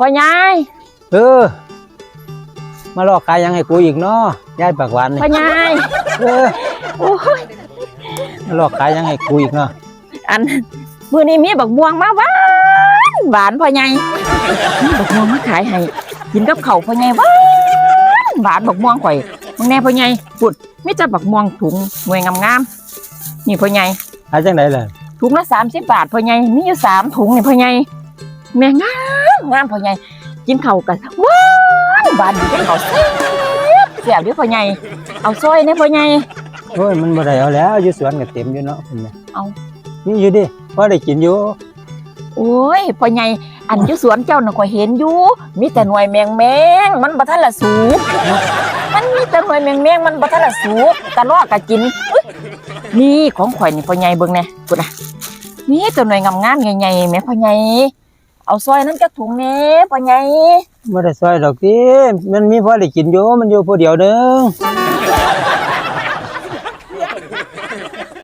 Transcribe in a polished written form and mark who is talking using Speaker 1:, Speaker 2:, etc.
Speaker 1: พ่อใหญ่
Speaker 2: มาลอกขายยังให้กูอีกเนาะยายปากหวานนี่
Speaker 1: พ่อใหญ่โอ้ย
Speaker 2: มาลอกขายยังให้กูอีกเนาะ
Speaker 1: อันมื้อนี้มีบักม่วงมาหวานพ่อใหญ่มีบักม่วงมาขายให้กินกับข้าวพ่อใหญ่หวานบักม่วงข่อยมึงแน่พ่อใหญ่ปุดมีแต่บักม่วงถุงหน่วยงามๆนี่พ่อใหญ่
Speaker 2: ขายจังไดล่ะ
Speaker 1: ถุงละ30 บาทพ่อใหญ่มีอยู่3 ถุงนี่พ่อใหญ่แม่งามพ่อใหญ่กินข้าวกันหวานกินข้าวแซ่บดิพ่อใหญ่เอาซอยนะพ่อใหญ่
Speaker 2: โอ้ยมันบ่ได้เอาแล้วอยู่สวนก็เต็มอยู่เนาะคุณแม่
Speaker 1: เอา
Speaker 2: นี่อยู่ดิพอได้กินอยู่
Speaker 1: โอ้ยพ่อใหญ่อันอยู่สวนเจ้าน่ะข่อยเห็นอยู่มีแต่หน่วยแมงมันบ่ทันละสุกมันมีแต่หน่วยแมงมันบ่ทันละสุกตะลอกก็กินนี่ของข่อยนี่พ่อใหญ่เบิ่งแน่พุ่นน่ะนี่แต่หน่วยงามๆใหญ่ๆแม่พ่อใหญ่เอาซอยนั้นจักถุงแน่พ่อใหญ่
Speaker 2: บ่ได้ซอยดอกติมันมีพอได้กินอยู่มันอยู่ผู้เดียวเด้อ